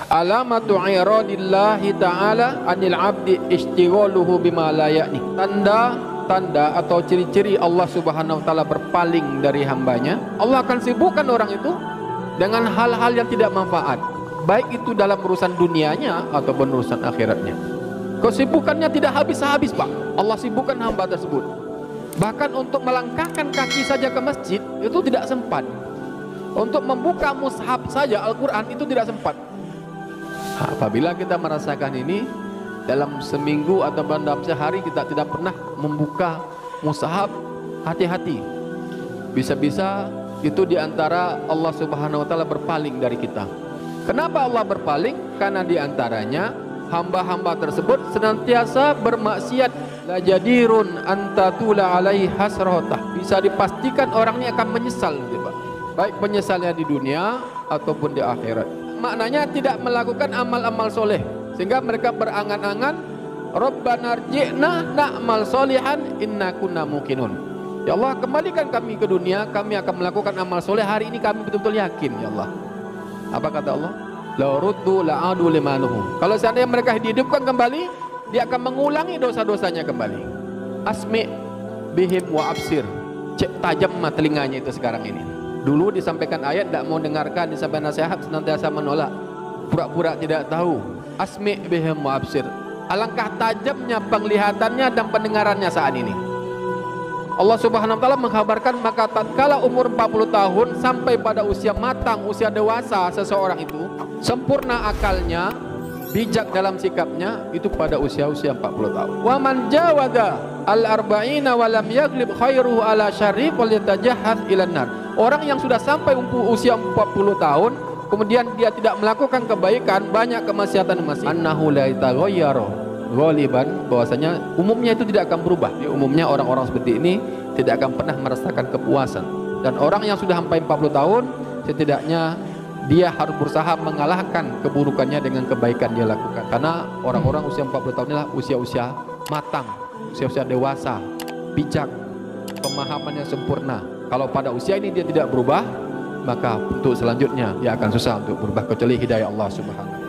Alamatu iradillahi ta'ala anil abdi istighaluhu bima la ya'ni. Tanda atau ciri-ciri Allah Subhanahu wa taala berpaling dari hambanya. Allah akan sibukkan orang itu dengan hal-hal yang tidak manfaat, baik itu dalam urusan dunianya ataupun urusan akhiratnya. Kesibukannya tidak habis-habis, Pak. Allah sibukkan hamba tersebut. Bahkan untuk melangkahkan kaki saja ke masjid itu tidak sempat. Untuk membuka mushaf saja Al-Quran itu tidak sempat. Apabila kita merasakan ini dalam seminggu atau dalam sehari kita tidak pernah membuka mushaf, hati-hati. Bisa-bisa itu diantara Allah Subhanahu wa taala berpaling dari kita. Kenapa Allah berpaling? Karena diantaranya hamba-hamba tersebut senantiasa bermaksiat. La jadirun antatula alaihi hasratah. Bisa dipastikan orang ini akan menyesal, gitu, Pak. Baik penyesalnya di dunia ataupun di akhirat. Maknanya tidak melakukan amal-amal soleh, sehingga mereka berangan-angan, Rabbana rji'na na'mal solihan inna kunna muqinun. Ya Allah, kembalikan kami ke dunia, kami akan melakukan amal soleh. Hari ini kami betul-betul yakin, ya Allah. Apa kata Allah? La ruddu la'adu limanuhum. Kalau seandainya mereka dihidupkan kembali, dia akan mengulangi dosa-dosanya kembali. Asmi bihim wa absir. Cek tajam telinganya itu sekarang ini. Dulu disampaikan ayat tidak mau dengarkan, disampaikan nasihat senantiasa menolak, pura-pura tidak tahu. Asmi bihim wa absir. Alangkah tajamnya penglihatannya dan pendengarannya saat ini. Allah Subhanahu wa taala mengkhabarkan, maka tatkala umur 40 tahun sampai pada usia matang, usia dewasa seseorang itu, sempurna akalnya, bijak dalam sikapnya, itu pada usia-usia 40 tahun. Wa man jawada al-arba'ina wa lam yaglib khairuhu ala syarri falyatajahhaz ilan nar. Orang yang sudah sampai usia 40 tahun kemudian dia tidak melakukan kebaikan, banyak kemaksiatan annahu la yataghayyaru ghaliban, bahwasanya umumnya itu tidak akan berubah. Ya, umumnya orang-orang seperti ini tidak akan pernah merasakan kepuasan. Dan orang yang sudah sampai 40 tahun setidaknya dia harus berusaha mengalahkan keburukannya dengan kebaikan dia lakukan. Karena orang-orang usia 40 tahun inilah usia-usia matang, usia-usia dewasa, bijak, pemahamannya sempurna. Kalau pada usia ini dia tidak berubah, maka untuk selanjutnya dia akan susah untuk berubah kecuali hidayah Allah Subhanahu.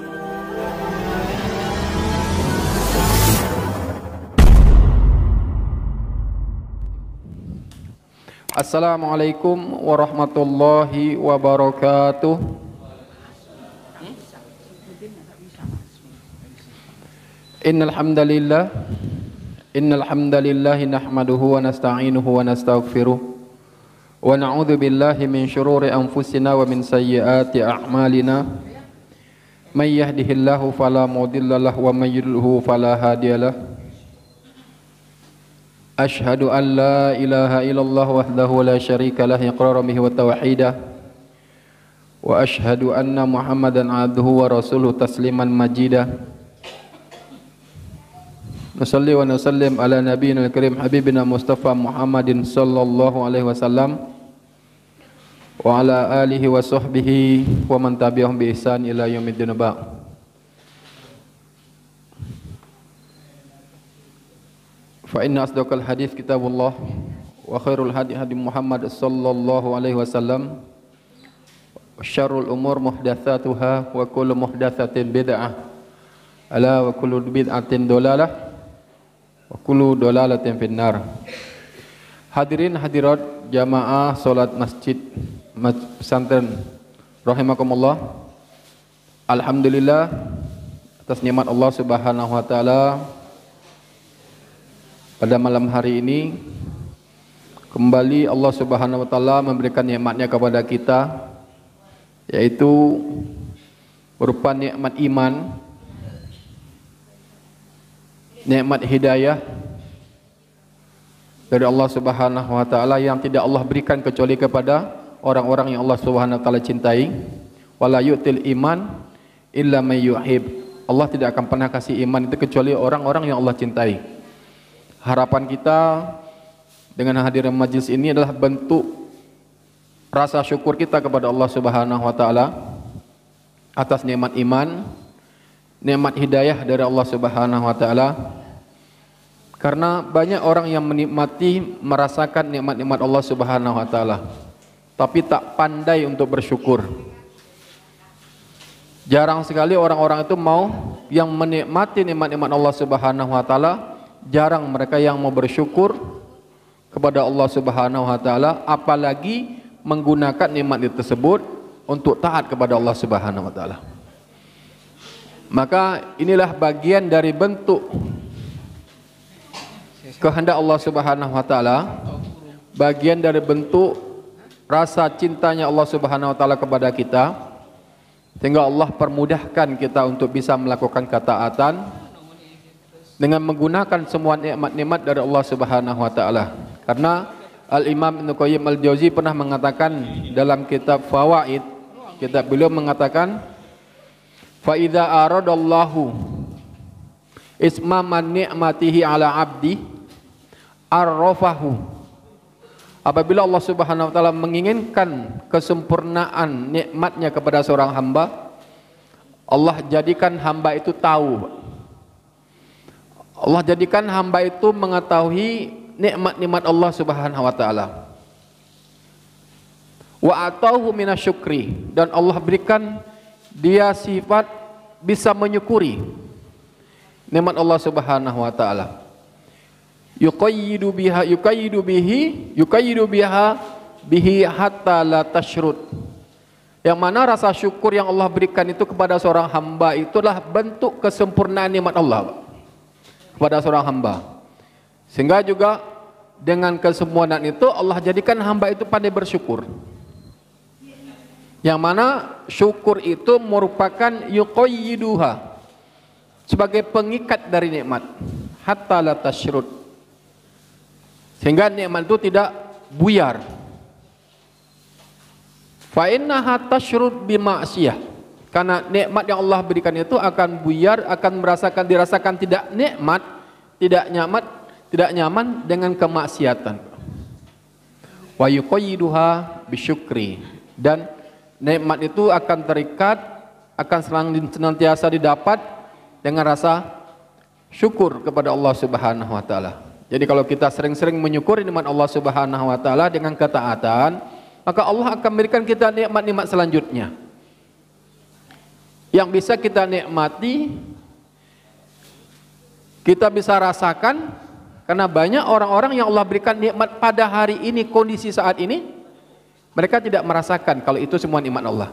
Assalamualaikum warahmatullahi wabarakatuh. Innal hamdalillah nahmaduhu wa nasta'inuhu wa nastaghfiruh. Wa na'udzu billahi min syururi anfusina wa min sayyiati a'malina. May yahdihillahu fala mudilla lahu wa may yudlilhu fala hadiyalah. Asyhadu an la ilaha illallah wahdahu la syarika lah iqraran bihi wa tauhidah. Wa asyhadu anna Muhammadan abduhu wa rasuluhu tasliman majidah. Nusalli wa nusallim ala nabiyyina al-karim habibina Mustafa Muhammadin sallallahu alaihi wasallam wa ala alihi wa sahbihi wa man tabi'ahum bi ihsan ila yaumiddin. Fa inna asdaqal hadits kitabullah wa khairul hadi hadi Muhammad sallallahu alaihi wasallam wa syarrul umur muhdatsatuha wa kullu muhdatsatin bid'ah ala wa kullu bid'atin dalalah wa kullu dolalatin finnar. Hadirin hadirat jamaah salat masjid pesantren rahimakumullah. Alhamdulillah atas nikmat Allah Subhanahu wa taala, pada malam hari ini kembali Allah Subhanahu wa taala memberikan nikmatnya kepada kita, yaitu berupa nikmat iman, nikmat hidayah dari Allah Subhanahu wa taala yang tidak Allah berikan kecuali kepada orang-orang yang Allah Subhanahu wa taala cintai. Wala yu'til iman illa may yuhib. Allah tidak akan pernah kasih iman itu kecuali orang-orang yang Allah cintai. Harapan kita dengan hadirnya majlis ini adalah bentuk rasa syukur kita kepada Allah Subhanahu wa taala atas nikmat iman, nikmat hidayah dari Allah Subhanahu wa taala. Karena banyak orang yang menikmati, merasakan nikmat-nikmat Allah Subhanahu wa taala, tapi tak pandai untuk bersyukur. Jarang sekali orang-orang itu mau yang menikmati nikmat-nikmat Allah Subhanahu wa taala, jarang mereka yang mau bersyukur kepada Allah Subhanahu wa taala, apalagi menggunakan nikmat tersebut untuk taat kepada Allah Subhanahu wa taala. Maka inilah bagian dari bentuk kehendak Allah Subhanahu wa taala, bagian dari bentuk rasa cintanya Allah Subhanahu wa taala kepada kita, sehingga Allah permudahkan kita untuk bisa melakukan ketaatan dengan menggunakan semua nikmat-nikmat dari Allah Subhanahu wa taala. Karena Al-Imam Ibnu Qayyim Al-Jauzi pernah mengatakan dalam kitab Fawaid, kitab beliau mengatakan, fa idza aradallahu ismaman ni'matihi ala abdi arrafahu. Apabila Allah Subhanahu wa taala menginginkan kesempurnaan nikmatnya kepada seorang hamba, Allah jadikan hamba itu tahu. Allah jadikan hamba itu mengetahui nikmat-nikmat Allah Subhanahu wa taala. Wa atauhu minasyukri, dan Allah berikan dia sifat bisa menyukuri nikmat Allah Subhanahu wa taala. Yuqayyidu bihi hatta la tashrud. Yang mana rasa syukur yang Allah berikan itu kepada seorang hamba itulah bentuk kesempurnaan nikmat Allah kepada seorang hamba. Sehingga juga dengan kesempurnaan itu Allah jadikan hamba itu pandai bersyukur. Yang mana syukur itu merupakan yuqayyiduha, sebagai pengikat dari nikmat, hatta la tashrud, sehingga nikmat itu tidak buyar. Fa innaha tashrud bi ma'siyah, karena nikmat yang Allah berikan itu akan buyar, akan dirasakan tidak nikmat, tidak nyaman dengan kemaksiatan. Wa yuqayyiduha bisyukri, dan nikmat itu akan terikat, akan senantiasa didapat dengan rasa syukur kepada Allah Subhanahu wa taala. Jadi kalau kita sering-sering menyukuri nikmat Allah Subhanahu wa taala dengan ketaatan, maka Allah akan memberikan kita nikmat-nikmat selanjutnya yang bisa kita nikmati, kita bisa rasakan. Karena banyak orang-orang yang Allah berikan nikmat pada hari ini, kondisi saat ini, mereka tidak merasakan kalau itu semua nikmat Allah.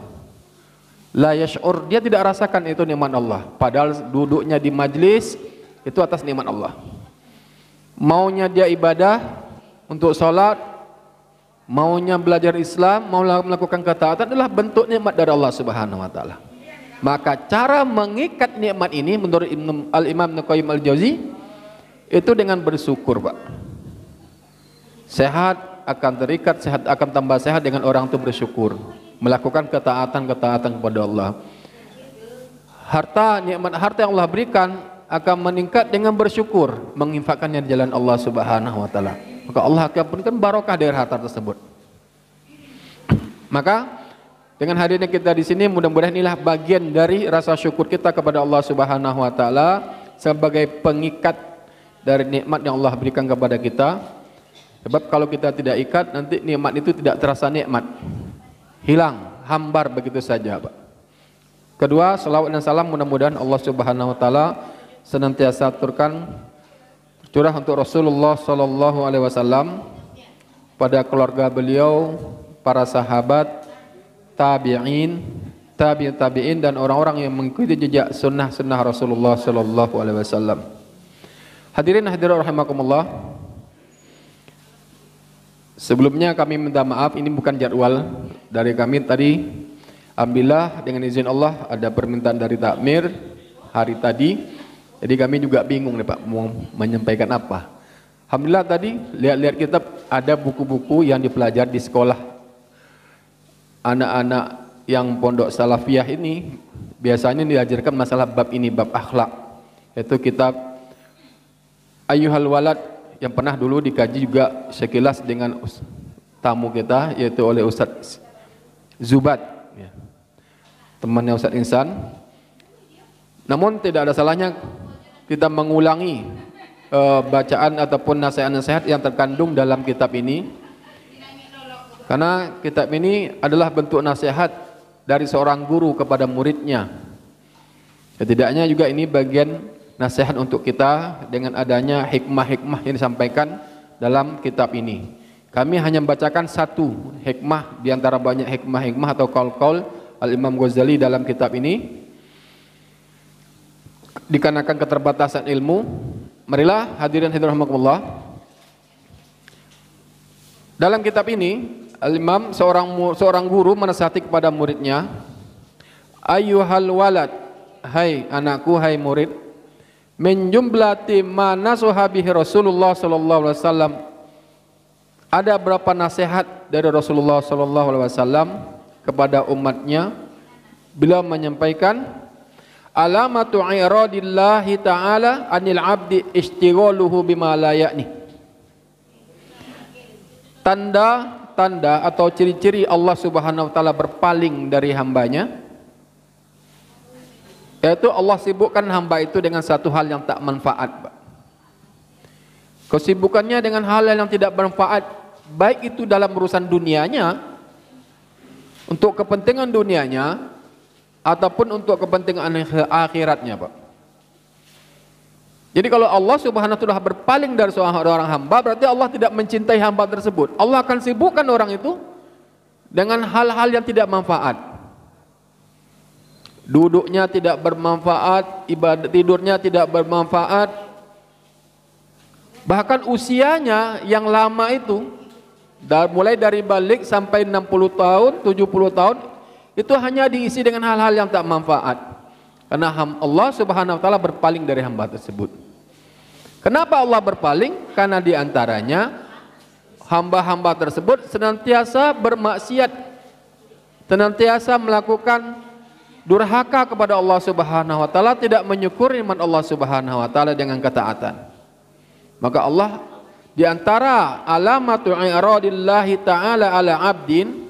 La yash'ur, dia tidak rasakan itu nikmat Allah, padahal duduknya di majlis itu atas nikmat Allah. Maunya dia ibadah untuk sholat, maunya belajar Islam, mau melakukan ketaatan adalah bentuk nikmat dari Allah Subhanahu wa taala. Maka cara mengikat nikmat ini menurut Al-Imam Ibnu Qayyim Al-Jauzi itu dengan bersyukur, Pak. Sehat akan terikat, sehat akan tambah sehat dengan orang itu bersyukur, melakukan ketaatan kepada Allah. Nikmat harta yang Allah berikan akan meningkat dengan bersyukur, menginfakkannya di jalan Allah Subhanahu wa taala. Maka Allah akan berikan barokah dari harta tersebut. Maka dengan hadirnya kita di sini, mudah-mudahan inilah bagian dari rasa syukur kita kepada Allah Subhanahu wa taala sebagai pengikat dari nikmat yang Allah berikan kepada kita. Sebab kalau kita tidak ikat, nanti nikmat itu tidak terasa nikmat, hilang, hambar begitu saja, Pak. Kedua, salawat dan salam mudah-mudahan Allah Subhanahu wa taala senantiasa curah untuk Rasulullah sallallahu alaihi wasallam, pada keluarga beliau, para sahabat, tabi'in, tabi'in dan orang-orang yang mengikuti jejak sunnah Rasulullah sallallahu alaihi wasallam. Hadirin hadirat rahimakumullah. Sebelumnya kami minta maaf, ini bukan jadwal dari kami tadi. Alhamdulillah dengan izin Allah ada permintaan dari takmir hari tadi. Jadi kami juga bingung nih Pak, mau menyampaikan apa. Alhamdulillah tadi lihat-lihat kitab, ada buku-buku yang dipelajari di sekolah. Anak-anak yang pondok salafiyah ini biasanya diajarkan masalah bab ini, bab akhlak. Yaitu kitab Ayyuhal Walad yang pernah dulu dikaji juga sekilas dengan tamu kita, yaitu oleh Ustadz Zubat, ya, temannya Ustadz Insan. Namun tidak ada salahnya kita mengulangi bacaan ataupun nasihat-nasihat yang terkandung dalam kitab ini, karena kitab ini adalah bentuk nasihat dari seorang guru kepada muridnya. Setidaknya juga ini bagian nasihat untuk kita dengan adanya hikmah-hikmah yang disampaikan dalam kitab ini. Kami hanya membacakan satu hikmah di antara banyak hikmah-hikmah atau qaul-qaul Al-Imam Ghazali dalam kitab ini. Dikarenakan keterbatasan ilmu, marilah hadirin hadirin rahimakumullah, dalam kitab ini Al-Imam seorang guru menasihati kepada muridnya, ayyuhal walad, hai anakku, hai murid, min jumlati ma nasuha bihi Rasulullah sallallahu alaihi wasallam, ada berapa nasihat dari Rasulullah sallallahu alaihi wasallam kepada umatnya. Beliau menyampaikan, alamatu iradillahi ta'ala anil abdi istighaluhu bima la ya'ni. Tanda-tanda atau ciri-ciri Allah Subhanahu wa taala berpaling dari hambanya, yaitu Allah sibukkan hamba itu dengan satu hal yang tak manfaat. Kesibukannya dengan hal yang tidak bermanfaat, baik itu dalam urusan dunianya, untuk kepentingan dunianya, ataupun untuk kepentingan akhiratnya, Pak. Jadi kalau Allah Subhanahu wa taala berpaling dari seorang hamba, berarti Allah tidak mencintai hamba tersebut. Allah akan sibukkan orang itu dengan hal-hal yang tidak manfaat. Duduknya tidak bermanfaat, ibadah tidurnya tidak bermanfaat. Bahkan usianya yang lama itu, mulai dari balik sampai 60 tahun, 70 tahun, itu hanya diisi dengan hal-hal yang tak manfaat. Karena Allah Subhanahu wa taala berpaling dari hamba tersebut. Kenapa Allah berpaling? Karena diantaranya hamba-hamba tersebut senantiasa bermaksiat, senantiasa melakukan durhaka kepada Allah Subhanahu wa taala, tidak menyukuri nikmat Allah Subhanahu wa taala dengan ketaatan. Maka Allah diantara alamatu i'radillahi ta'ala ala abdin,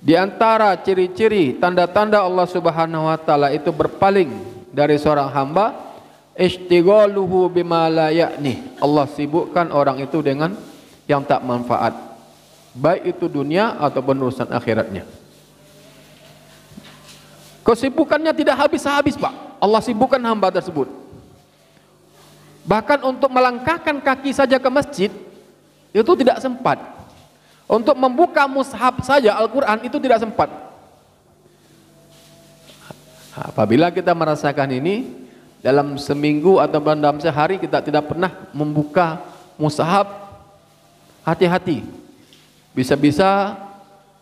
di antara ciri-ciri tanda-tanda Allah Subhanahu wa taala itu berpaling dari seorang hamba, istighaluhu bima la ya'ni. Allah sibukkan orang itu dengan yang tak manfaat, baik itu dunia ataupun urusan akhiratnya. Kesibukannya tidak habis-habis, Pak. Allah sibukkan hamba tersebut. Bahkan untuk melangkahkan kaki saja ke masjid itu tidak sempat. Untuk membuka mushaf saja Al-Quran itu tidak sempat. Apabila kita merasakan ini dalam seminggu atau dalam sehari kita tidak pernah membuka mushaf, hati-hati. Bisa-bisa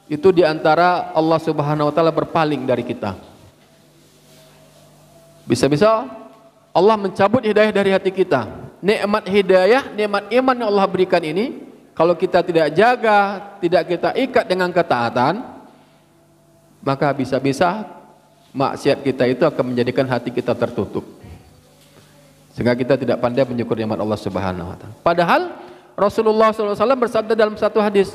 itu diantara Allah Subhanahu wa taala berpaling dari kita. Bisa-bisa Allah mencabut hidayah dari hati kita. Nikmat hidayah, nikmat iman yang Allah berikan ini, kalau kita tidak jaga, tidak kita ikat dengan ketaatan, maka bisa-bisa maksiat kita itu akan menjadikan hati kita tertutup, sehingga kita tidak pandai menyukuri nikmat Allah Subhanahu wa taala. Padahal Rasulullah SAW bersabda dalam satu hadis,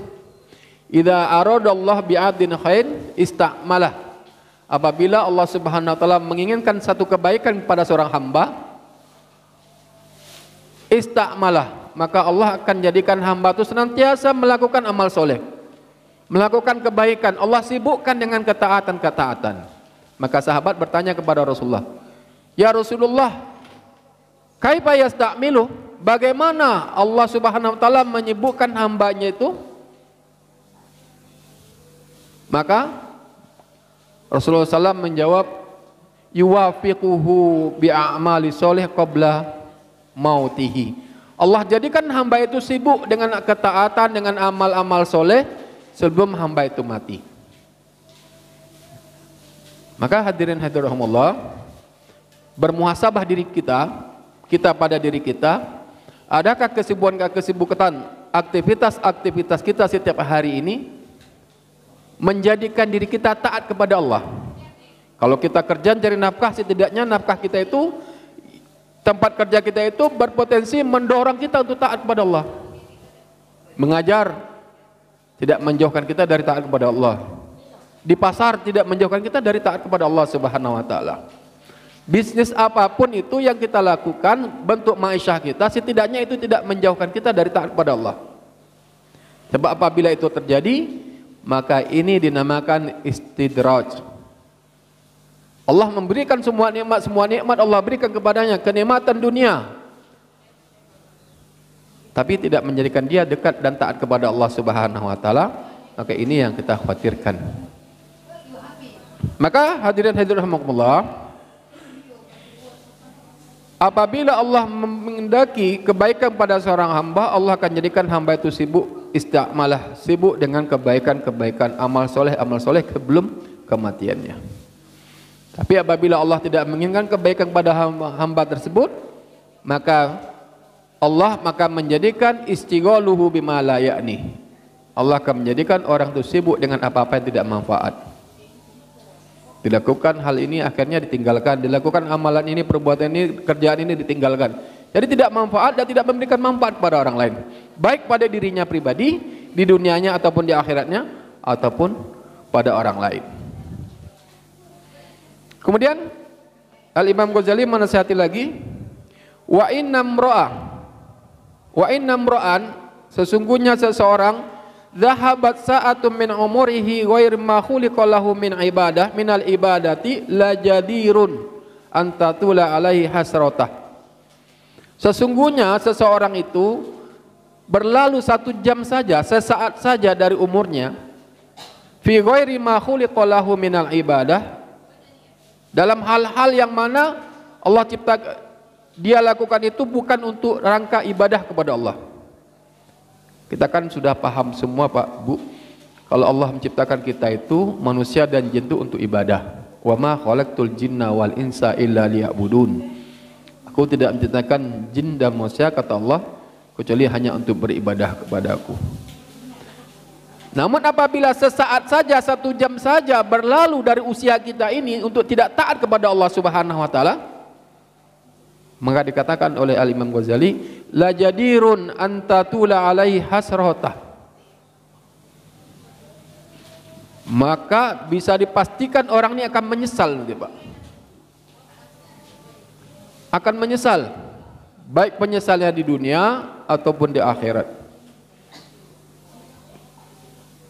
"Idza aradallahu bi'abdin khair ista'malah." Apabila Allah Subhanahu wa taala menginginkan satu kebaikan kepada seorang hamba, ista'malah, maka Allah akan jadikan hamba itu senantiasa melakukan amal soleh, melakukan kebaikan. Allah sibukkan dengan ketaatan-ketaatan. Maka sahabat bertanya kepada Rasulullah, "Ya Rasulullah, kaifa yasta'milu?" Bagaimana Allah Subhanahu wa taala menyibukkan hambanya itu? Maka Rasulullah SAW menjawab, "Yuwafiquhu bi'amali soleh qabla mautihi." Allah jadikan hamba itu sibuk dengan ketaatan, dengan amal-amal soleh sebelum hamba itu mati. Maka hadirin hadirahumullah, bermuhasabah diri kita pada diri kita, adakah kesibukan aktivitas kita setiap hari ini menjadikan diri kita taat kepada Allah? Kalau kita kerja cari nafkah, setidaknya nafkah kita itu, tempat kerja kita itu berpotensi mendorong kita untuk taat kepada Allah. Mengajar tidak menjauhkan kita dari taat kepada Allah. Di pasar tidak menjauhkan kita dari taat kepada Allah Subhanahu wa taala. Bisnis apapun itu yang kita lakukan, bentuk ma'isyah kita, setidaknya itu tidak menjauhkan kita dari taat kepada Allah. Sebab apabila itu terjadi, maka ini dinamakan istidraj. Allah memberikan semua nikmat Allah berikan kepadanya, kenikmatan dunia, tapi tidak menjadikan dia dekat dan taat kepada Allah Subhanahu wa taala. Maka ini yang kita khawatirkan. Maka hadirin rahimakumullah, apabila Allah menghendaki kebaikan pada seorang hamba, Allah akan jadikan hamba itu sibuk istiqmalah, sibuk dengan kebaikan-kebaikan, amal soleh sebelum kematiannya. Tapi apabila Allah tidak menginginkan kebaikan pada hamba tersebut, maka Allah menjadikan istighaluhu bima la ya'ni. Allah akan menjadikan orang itu sibuk dengan apa-apa yang tidak manfaat. Dilakukan hal ini akhirnya ditinggalkan, dilakukan amalan ini, perbuatan ini, kerjaan ini ditinggalkan. Jadi tidak manfaat dan tidak memberikan manfaat pada orang lain, baik pada dirinya pribadi, di dunianya ataupun di akhiratnya, ataupun pada orang lain. Kemudian Al-Imam Ghazali menasihati lagi, wa inna mra'an, sesungguhnya seseorang, dhahabat sa'atun min umurihi ghair ma khuliqa lahu min ibadah minal ibadati la jadirun antatula alaihi hasratah. Sesungguhnya seseorang itu berlalu 1 jam saja, sesaat saja dari umurnya, fi ghairi ma khuliqa lahu minal ibadah, dalam hal-hal yang mana Allah cipta dia lakukan itu bukan untuk rangka ibadah kepada Allah. Kita kan sudah paham semua Pak Bu, kalau Allah menciptakan kita itu manusia dan jin itu untuk ibadah. Wa ma khalaqtul jinna wal insa illa liya'budun. Aku tidak menciptakan jin dan manusia, kata Allah, kecuali hanya untuk beribadah kepada Aku. Namun apabila sesaat saja, 1 jam saja berlalu dari usia kita ini untuk tidak taat kepada Allah Subhanahu wa taala, maka dikatakan oleh Al-Imam Ghazali, la jadirun antatula alaihi hasratah. Maka bisa dipastikan orang ini akan menyesal nanti Pak. Akan menyesal, baik penyesalnya di dunia ataupun di akhirat.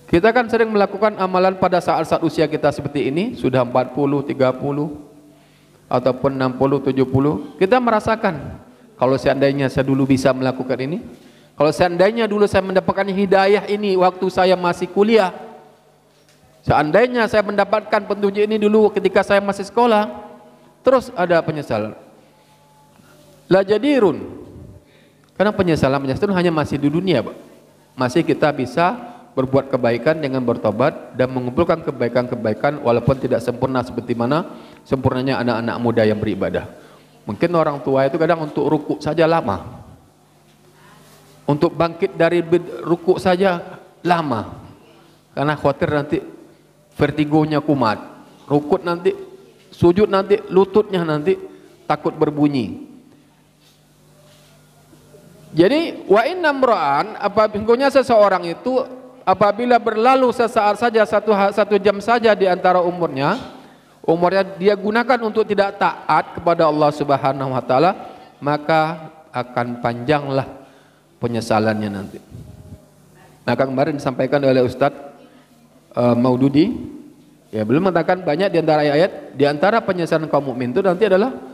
Kita kan sering melakukan amalan pada saat-saat usia kita seperti ini, sudah 40, 30 ataupun 60, 70. Kita merasakan, kalau seandainya saya dulu bisa melakukan ini, kalau seandainya dulu saya mendapatkan hidayah ini waktu saya masih kuliah, seandainya saya mendapatkan petunjuk ini dulu ketika saya masih sekolah, terus ada penyesalan. La jadirun, karena penyesalan hanya masih di dunia Pak. Masih kita bisa berbuat kebaikan dengan bertobat dan mengumpulkan kebaikan-kebaikan walaupun tidak sempurna seperti mana sempurnanya anak-anak muda yang beribadah. Mungkin orang tua itu kadang untuk rukuk saja lama, untuk bangkit dari rukuk saja lama, karena khawatir nanti vertigonya kumat, rukuk nanti, sujud nanti, lututnya nanti takut berbunyi. Jadi wa inna mra'an, apabila seseorang itu apabila berlalu sesaat saja, 1 jam saja di antara umurnya dia gunakan untuk tidak taat kepada Allah Subhanahu wa taala, maka akan panjanglah penyesalannya nanti. Maka kemarin disampaikan oleh Ustadz Maududi, ya belum mengatakan banyak di antara ayat, di antara penyesalan kaum mukmin itu nanti adalah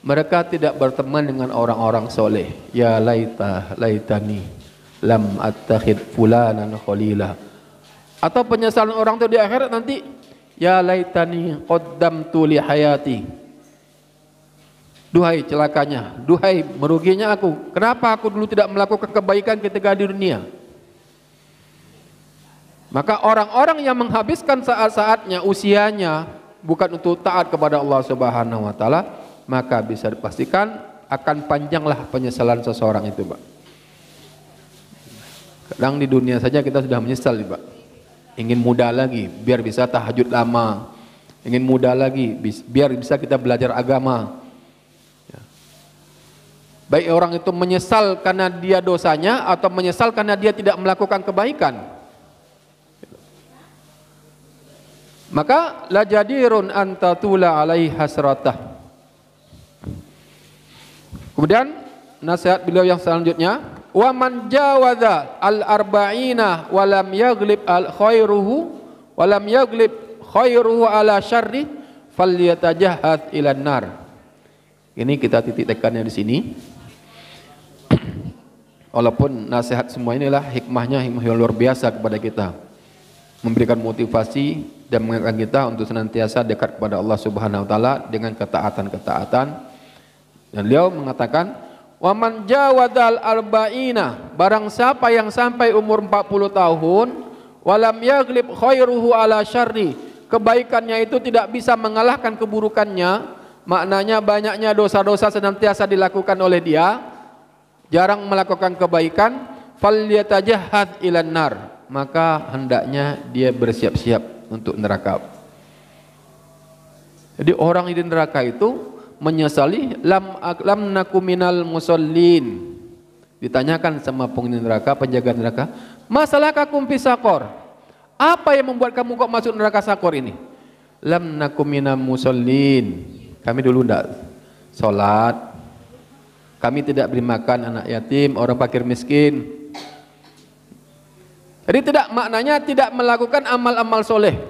mereka tidak berteman dengan orang-orang soleh. Ya laitani lam attakhid fulanan khalila. Atau penyesalan orang itu di akhirat nanti, ya laitani qaddamtu li hayati. Duhai celakanya, duhai meruginya aku. Kenapa aku dulu tidak melakukan kebaikan ketika di dunia? Maka orang-orang yang menghabiskan saat-saatnya, usianya bukan untuk taat kepada Allah Subhanahu wa taala, maka bisa dipastikan akan panjanglah penyesalan seseorang itu, Pak. Kadang di dunia saja kita sudah menyesal, Pak. Ingin muda lagi biar bisa tahajud lama, ingin muda lagi biar bisa kita belajar agama. Baik orang itu menyesal karena dia dosanya atau menyesal karena dia tidak melakukan kebaikan. Maka la jadirun antatula alaihi hasratah. Kemudian nasihat beliau yang selanjutnya, wa man jawaza al-arba'ina wa lam yaghlib khairuhu ala syarri falyatajahhad ila nar. Ini kita titik tekannya di sini. Walaupun nasihat semua inilah hikmahnya, hikmah yang luar biasa kepada kita, memberikan motivasi dan mengingatkan kita untuk senantiasa dekat kepada Allah Subhanahu wa taala dengan ketaatan-ketaatan. Dan beliau mengatakan, wa man jawadzal arba'ina, barang siapa yang sampai umur 40 tahun, walam yaghlib khairuhu ala syarri, kebaikannya itu tidak bisa mengalahkan keburukannya, maknanya banyaknya dosa-dosa senantiasa dilakukan oleh dia, jarang melakukan kebaikan, falyatajahhad ilan nar, maka hendaknya dia bersiap-siap untuk neraka. Jadi orang di neraka itu menyesali lam naku minal musallin. Ditanyakan sama penghuni neraka, penjaga neraka, masalah kakum fi sakor, apa yang membuat kamu kok masuk neraka sakor ini? Lam naku minal musallin, kami dulu tidak sholat, kami tidak beri makan anak yatim, orang fakir miskin. Jadi tidak, maknanya tidak melakukan amal-amal soleh,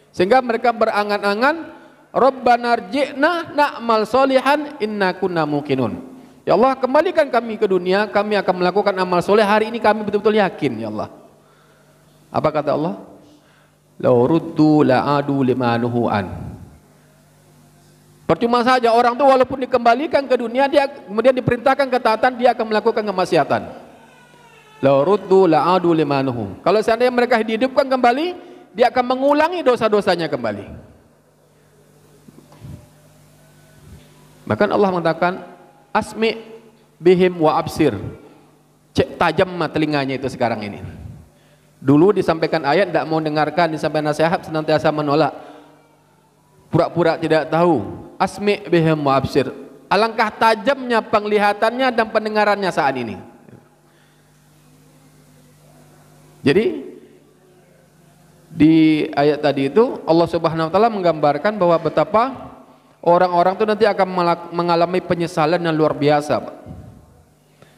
sehingga mereka berangan-angan, Rabbana rji'na na'mal solihan inna kunna muqinun. Ya Allah, kembalikan kami ke dunia, kami akan melakukan amal soleh, hari ini kami betul-betul yakin ya Allah. Apa kata Allah? Law ruddu la'adu limanuhu an. Percuma saja orang itu walaupun dikembalikan ke dunia, dia kemudian diperintahkan ketaatan, dia akan melakukan kemaksiatan. Law ruddu la'adu limanuhu. Kalau seandainya mereka dihidupkan kembali, dia akan mengulangi dosa-dosanya kembali. Bahkan Allah mengatakan, asmi bihim wa absir, cek tajam telinganya itu sekarang ini. Dulu disampaikan ayat tidak mau dengarkan, disampaikan nasihat senantiasa menolak, pura-pura tidak tahu. Asmi bihim wa absir, alangkah tajamnya penglihatannya dan pendengarannya saat ini. Jadi di ayat tadi itu Allah Subhanahu wa taala menggambarkan bahwa betapa orang-orang itu nanti akan mengalami penyesalan yang luar biasa.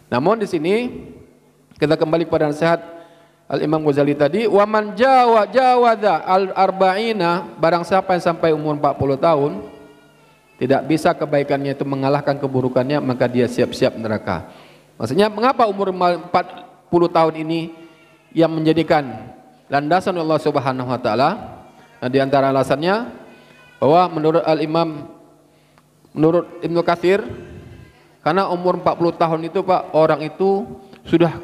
Namun di sini kita kembali kepada nasihat Al-Imam Ghazali tadi, wa man jawaza al-arba'ina, barang siapa yang sampai umur 40 tahun tidak bisa kebaikannya itu mengalahkan keburukannya, maka dia siap-siap neraka. Maksudnya mengapa umur 40 tahun ini yang menjadikan landasan Allah Subhanahu wa taala? Nah, di antara alasannya bahwa menurut Ibnu Katsir, karena umur 40 tahun itu Pak, orang itu sudah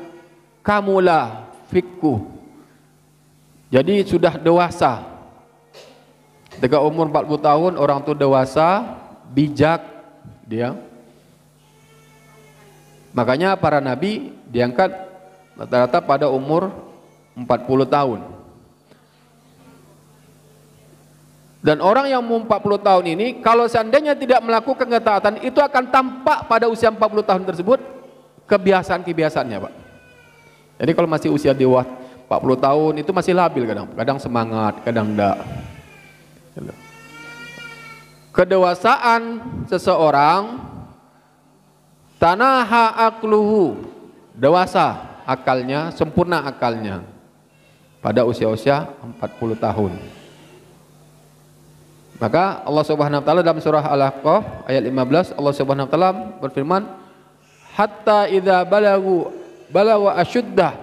kamula fikku, jadi sudah dewasa. Ketika umur 40 tahun orang itu dewasa, bijak dia. Makanya para nabi diangkat rata-rata pada umur 40 tahun. Dan orang yang umur 40 tahun ini, kalau seandainya tidak melakukan ketaatan, itu akan tampak pada usia 40 tahun tersebut kebiasaan-kebiasaannya Pak. Jadi kalau masih usia dewasa 40 tahun itu masih labil, kadang semangat, kadang enggak. Kedewasaan seseorang, tanaha akluhu, dewasa akalnya, sempurna akalnya pada usia-usia 40 tahun. Maka Allah Subhanahu wa taala dalam surah Al-Ahqaf ayat 15, Allah Subhanahu wa taala berfirman, hatta idza balagu asyuddah,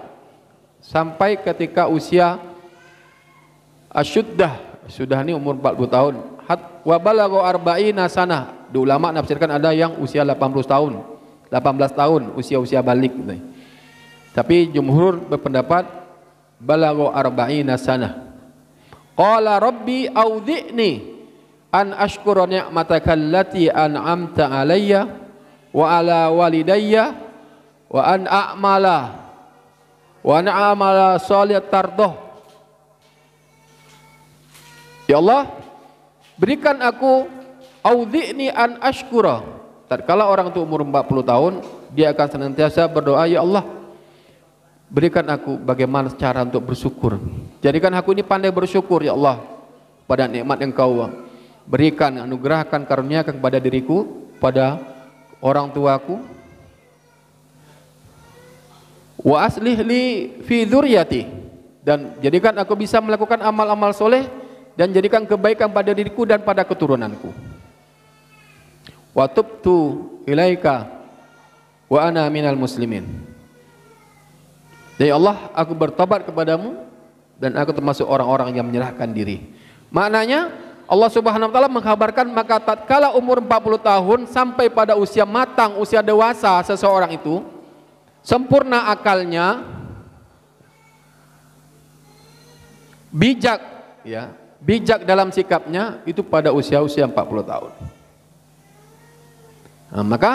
sampai ketika usia asyuddah, sudah ini umur 40 tahun, wa balagu arba'ina sanah. Di ulama nafsirkan ada yang usia 18 tahun usia-usia balik gitu. Tapi jumhur berpendapat balagu arba'ina sanah. Qala rabbi audzi'ni an ashkura ni'mataka allati an'amta alayya wa ala walidayya wa an a'mala salihan tardah. Ya Allah, berikan aku audzi'ni an ashkura. Tatkala orang itu umur 40 tahun, dia akan senantiasa berdoa, ya Allah, berikan aku bagaimana cara untuk bersyukur. Jadikan aku ini pandai bersyukur ya Allah pada nikmat yang Engkau berikan, anugerahkan, karuniakan kepada diriku pada orang tuaku, wa aslih li fi dzurriyyati, dan jadikan aku bisa melakukan amal-amal soleh dan jadikan kebaikan pada diriku dan pada keturunanku. Wa tubtu ilaika wa ana minal muslimin. Ya Allah, aku bertobat kepadamu dan aku termasuk orang-orang yang menyerahkan diri. Maknanya Allah Subhanahu wa taala mengkabarkan, maka tatkala umur 40 tahun sampai pada usia matang, usia dewasa seseorang itu, sempurna akalnya, bijak ya, bijak dalam sikapnya itu pada usia-usia 40 tahun. Nah, maka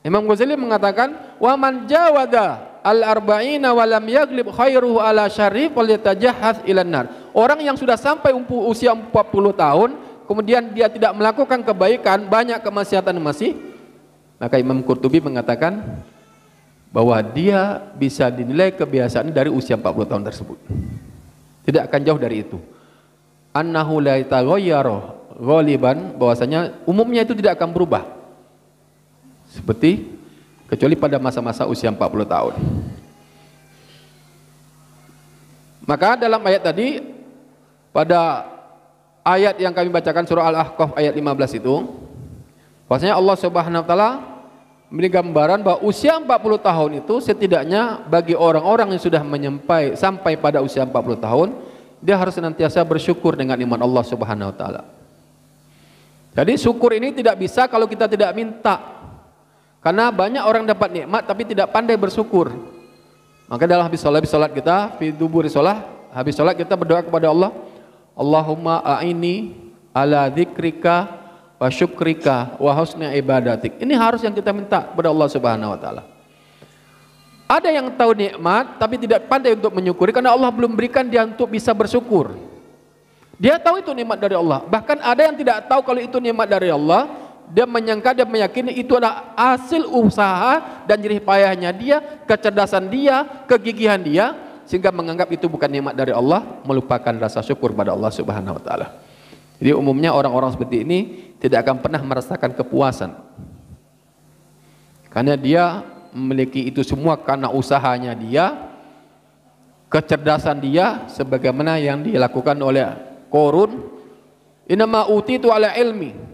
Imam Ghazali mengatakan, wa man jawada al-arba'ina wa lam yaglib khairuhu ala syarif falyatajahhaz ilan nar. Orang yang sudah sampai usia 40 tahun kemudian dia tidak melakukan kebaikan, banyak kemaksiatan masih, maka Imam Qurtubi mengatakan bahwa dia bisa dinilai kebiasaan dari usia 40 tahun tersebut. Tidak akan jauh dari itu. Annahu la yataghayyaru ghaliban, bahwasanya umumnya itu tidak akan berubah. Seperti kecuali pada masa-masa usia 40 tahun. Maka dalam ayat tadi, pada ayat yang kami bacakan surah Al-Ahqaf ayat 15 itu, bahwasanya Allah Subhanahu wa taala memberi gambaran bahwa usia 40 tahun itu setidaknya bagi orang-orang yang sudah sampai pada usia 40 tahun, dia harus senantiasa bersyukur dengan iman Allah Subhanahu wa taala. Jadi syukur ini tidak bisa kalau kita tidak minta. Karena banyak orang dapat nikmat tapi tidak pandai bersyukur. Maka dalam habis salat kita, fi duburi salat, habis salat kita berdoa kepada Allah, Allahumma a'ini ala dzikrika wa syukrika wa husni ibadatik. Ini harus yang kita minta kepada Allah Subhanahu wa taala. Ada yang tahu nikmat tapi tidak pandai untuk menyukuri karena Allah belum berikan dia untuk bisa bersyukur. Dia tahu itu nikmat dari Allah. Bahkan ada yang tidak tahu kalau itu nikmat dari Allah. Dia menyangka, dia meyakini itu adalah hasil usaha dan jerih payahnya dia, kecerdasan dia, kegigihan dia, sehingga menganggap itu bukan nikmat dari Allah, melupakan rasa syukur pada Allah Subhanahu wa taala. Jadi umumnya orang-orang seperti ini tidak akan pernah merasakan kepuasan. Karena dia memiliki itu semua karena usahanya dia, kecerdasan dia, sebagaimana yang dilakukan oleh Qarun, innama utitu ala ilmi.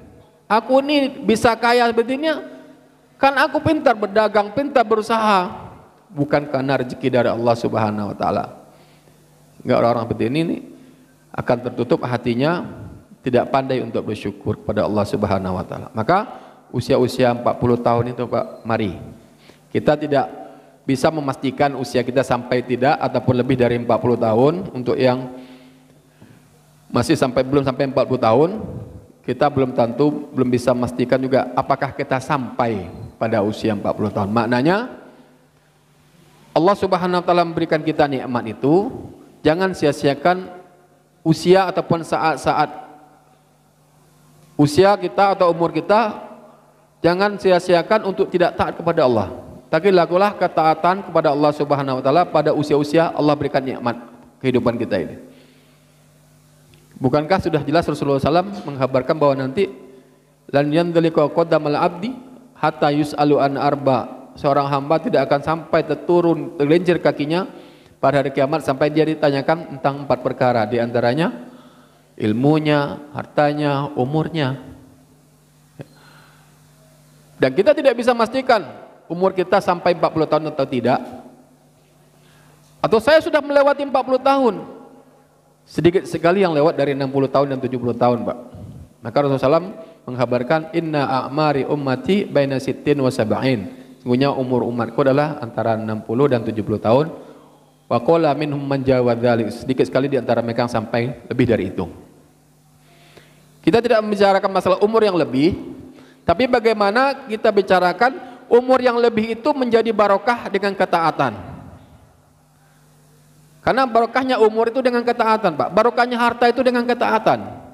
Aku ini bisa kaya sebetulnya kan aku pintar berdagang, pintar berusaha, bukan karena rezeki dari Allah Subhanahu wa taala. Enggak, orang-orang seperti ini akan tertutup hatinya, tidak pandai untuk bersyukur kepada Allah Subhanahu wa taala. Maka usia-usia 40 tahun itu Pak, mari kita tidak bisa memastikan usia kita sampai tidak ataupun lebih dari 40 tahun. Untuk yang masih belum sampai 40 tahun, kita belum bisa memastikan juga apakah kita sampai pada usia 40 tahun. Maknanya Allah Subhanahu wa taala memberikan kita nikmat itu, jangan sia-siakan usia ataupun saat-saat usia kita atau umur kita, jangan sia-siakan untuk tidak taat kepada Allah. Tapi lakulah ketaatan kepada Allah Subhanahu wa taala pada usia-usia Allah berikan nikmat kehidupan kita ini. Bukankah sudah jelas Rasulullah SAW mengkabarkan bahwa nanti lan yandliqa qadamal abdi hatta yus'alu an arba, seorang hamba tidak akan sampai tergelincir kakinya pada hari kiamat sampai dia ditanyakan tentang 4 perkara, di antaranya ilmunya, hartanya, umurnya. Dan kita tidak bisa memastikan umur kita sampai 40 tahun atau tidak. Atau saya sudah melewati 40 tahun. Sedikit sekali yang lewat dari 60 tahun dan 70 tahun, Pak. Maka Rasulullah SAW mengkabarkan, inna a'mari ummati baina sittin wa sab'in. Sungguhnya umur umatku adalah antara 60 dan 70 tahun. Wa qala minhum man jawaz dzalik. Sedikit sekali di antara mereka yang sampai lebih dari itu. Kita tidak membicarakan masalah umur yang lebih, tapi bagaimana kita bicarakan umur yang lebih itu menjadi barokah dengan ketaatan. Karena barokahnya umur itu dengan ketaatan, Pak. Barokahnya harta itu dengan ketaatan.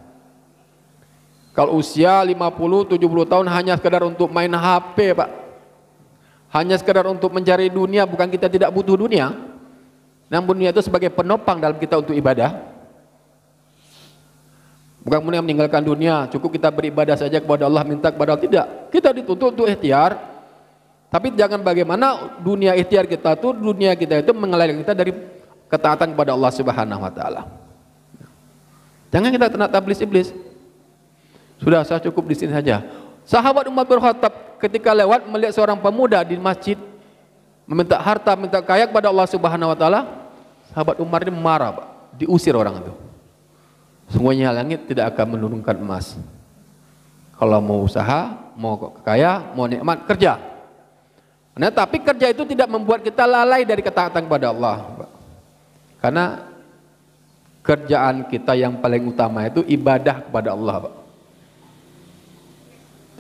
Kalau usia 50, 70 tahun hanya sekedar untuk main HP, Pak. Hanya sekedar untuk mencari dunia, bukan kita tidak butuh dunia. Namun dunia itu sebagai penopang dalam kita untuk ibadah. Bukan kemudian meninggalkan dunia, cukup kita beribadah saja kepada Allah, minta kepada Allah. Tidak, kita dituntut untuk ikhtiar. Tapi jangan bagaimana dunia ikhtiar kita itu mengalihkan kita dari ketaatan kepada Allah Subhanahu wa taala. Jangan kita ternak iblis. Sudah, saya cukup di sini saja. Sahabat Umar bin Khattab ketika lewat melihat seorang pemuda di masjid meminta harta, minta kaya kepada Allah Subhanahu wa taala, sahabat Umar ini marah, Pak. Diusir orang itu. Sungguhnya langit tidak akan menurunkan emas. Kalau mau usaha, mau kaya, mau nikmat, kerja. Nah, tapi kerja itu tidak membuat kita lalai dari ketaatan kepada Allah, Pak. Karena kerjaan kita yang paling utama itu ibadah kepada Allah, Pak.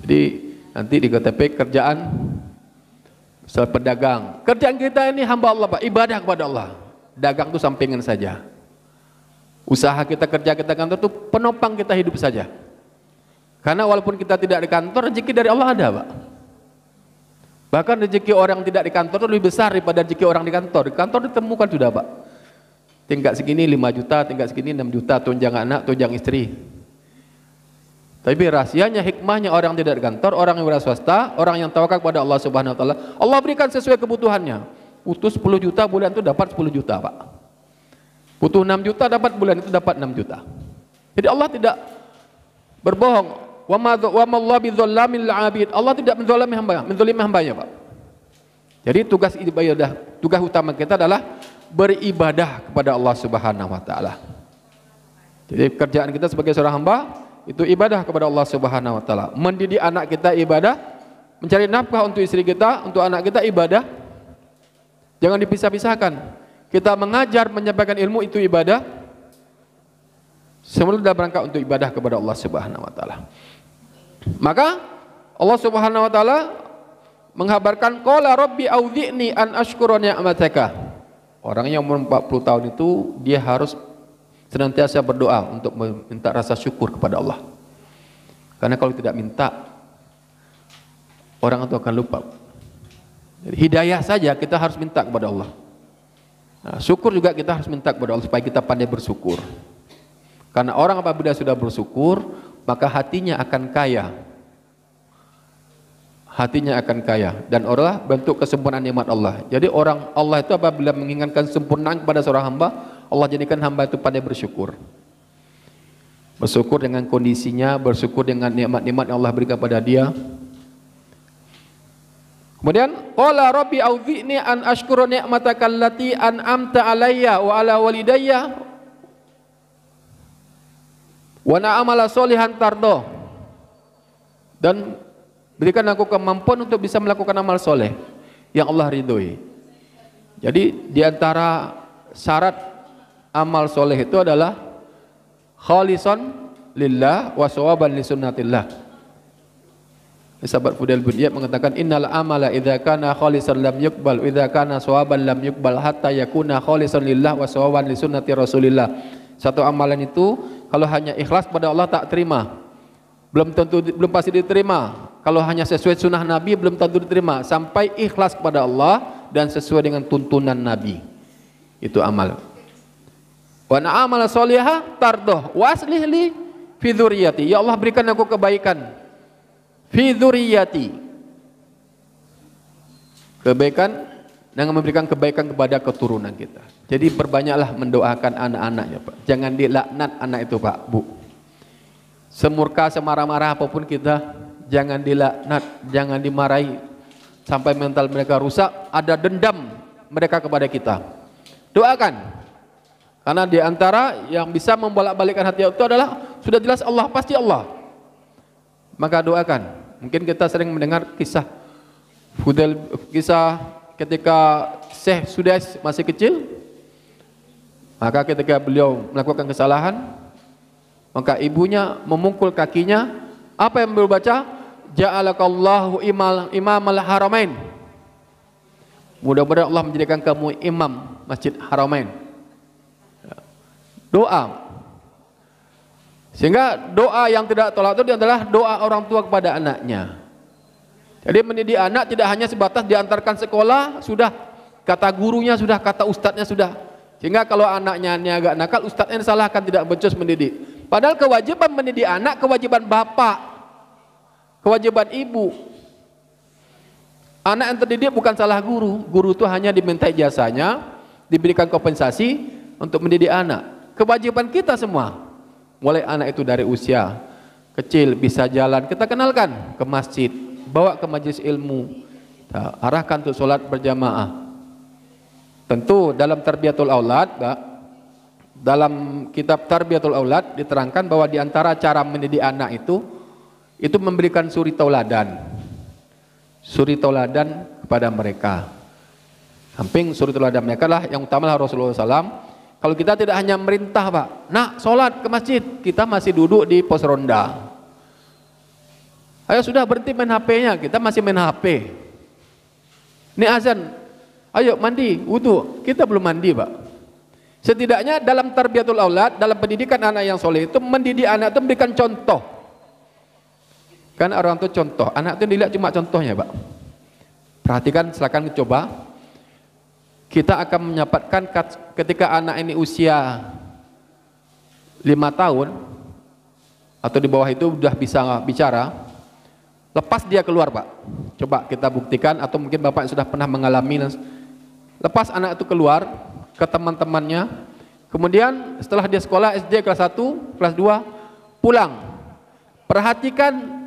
Jadi nanti di KTP kerjaan misal pedagang, kerjaan kita ini hamba Allah, Pak, ibadah kepada Allah. Dagang itu sampingan saja. Usaha kita, kerja kita kantor itu penopang kita hidup saja. Karena walaupun kita tidak di kantor, rezeki dari Allah ada, Pak. Bahkan rezeki orang tidak di kantor itu lebih besar daripada rezeki orang di kantor. Di kantor ditemukan sudah, Pak. Tingkat segini 5 juta, tingkat segini 6 juta, tunjang anak, tunjang istri. Tapi rahasianya, hikmahnya orang tidak di kantor, orang yang swasta, orang yang tawakal kepada Allah Subhanahu wa taala, Allah berikan sesuai kebutuhannya. Butuh 10 juta bulan itu dapat 10 juta, Pak. Butuh 6 juta dapat bulan itu dapat 6 juta. Jadi Allah tidak berbohong. Wa ma Allah bidzallamil 'abid. Allah tidak menzalimi hambanya, Pak. Jadi tugas ibadah, tugas utama kita adalah beribadah kepada Allah Subhanahu wa taala. Jadi kerjaan kita sebagai seorang hamba itu ibadah kepada Allah Subhanahu wa taala. Mendidik anak kita ibadah, mencari nafkah untuk istri kita, untuk anak kita ibadah. Jangan dipisah-pisahkan. Kita mengajar, menyampaikan ilmu itu ibadah. Semua sudah berangkat untuk ibadah kepada Allah Subhanahu wa taala. Maka Allah Subhanahu wa taala menghabarkan qala rabbi auzi'ni an ashkura ni'mataka. Orang yang umur 40 tahun itu dia harus senantiasa berdoa untuk meminta rasa syukur kepada Allah. Karena kalau tidak minta, orang itu akan lupa. Jadi, hidayah saja kita harus minta kepada Allah. Nah, syukur juga kita harus minta kepada Allah supaya kita pandai bersyukur. Karena orang apabila sudah bersyukur, maka hatinya akan kaya. Hatinya akan kaya dan Allah bentuk kesempurnaan nikmat Allah. Jadi orang Allah itu apabila menginginkan kesempurnaan kepada seorang hamba, Allah jadikan hamba itu pandai bersyukur. Bersyukur dengan kondisinya, bersyukur dengan nikmat-nikmat yang Allah berikan kepada dia. Kemudian qala rabbi auzi'ni an ashkura ni'mataka allati an'amta alayya wa ala walidayya wa na'amala sholihan tardo. Dan berikan aku kemampuan untuk bisa melakukan amal soleh yang Allah ridhoi. Jadi di antara syarat amal soleh itu adalah khalisan lillah wa shawaban li sunnatillah. Sahabat Fudail bin Iyad mengatakan innal amala idza kana khalisan lam yuqbal wa idza kana shawaban lam yuqbal hatta yakuna khalisan lillah wa shawaban li sunnati Rasulillah. Satu amalan itu kalau hanya ikhlas pada Allah tak terima. Belum pasti diterima. Kalau hanya sesuai sunnah Nabi belum tentu diterima. Sampai ikhlas kepada Allah dan sesuai dengan tuntunan Nabi. Itu amal. Wa na'amala sholihah tardoh waslih li fi dzurriyyati. Ya Allah berikan aku kebaikan fi dzurriyyati. Kebaikan dengan memberikan kebaikan kepada keturunan kita. Jadi perbanyaklah mendoakan anak-anaknya, Pak. Jangan dilaknat anak itu, Pak, Bu. Semurka, semarah-marah apapun kita, jangan dilaknat, jangan dimarahi sampai mental mereka rusak, ada dendam mereka kepada kita. Doakan. Karena di antara yang bisa membolak-balikkan hati itu adalah sudah jelas Allah, pasti Allah. Maka doakan. Mungkin kita sering mendengar kisah ketika Syekh Sudais masih kecil, maka ketika beliau melakukan kesalahan, maka ibunya memukul kakinya. Apa yang beliau baca? Ja'alakallahu imamal haramain. Mudah-mudahan Allah menjadikan kamu imam Masjid Haramain. Doa. Sehingga doa yang tidak tolak itu adalah doa orang tua kepada anaknya. Jadi mendidik anak tidak hanya sebatas diantarkan sekolah, sudah kata gurunya sudah, kata ustadznya sudah. Sehingga kalau anaknya ini agak nakal, ustadznya disalahkan, tidak becus mendidik. Padahal kewajiban mendidik anak, kewajiban bapak, kewajiban ibu. Anak yang terdidik bukan salah guru. Guru itu hanya dimintai jasanya, diberikan kompensasi untuk mendidik anak. Kewajiban kita semua, mulai anak itu dari usia kecil bisa jalan, kita kenalkan ke masjid, bawa ke majelis ilmu, arahkan untuk sholat berjamaah. Tentu dalam Tarbiyatul Aulad, dalam kitab Tarbiyatul Aulad diterangkan bahwa di antara cara mendidik anak itu memberikan suri tauladan. Suri tauladan kepada mereka. Samping suri tauladan mereka lah yang utama lah Rasulullah SAW. Kalau kita tidak hanya merintah, Pak, nak sholat ke masjid, kita masih duduk di pos ronda. Ayo sudah berhenti main HP-nya, kita masih main HP. Ini azan, ayo mandi, wudu, kita belum mandi, Pak. Setidaknya dalam Tarbiyatul Aulad, dalam pendidikan anak yang soleh itu, mendidik anak itu memberikan contoh. Kan orang itu contoh, anak itu dilihat cuma contohnya, Pak. Perhatikan, silakan coba. Kita akan menyapatkan ketika anak ini usia 5 tahun atau di bawah itu sudah bisa bicara, lepas dia keluar, Pak. Coba kita buktikan, atau mungkin Bapak sudah pernah mengalami. Lepas anak itu keluar ke teman-temannya, kemudian setelah dia sekolah SD kelas 1, kelas 2, pulang. Perhatikan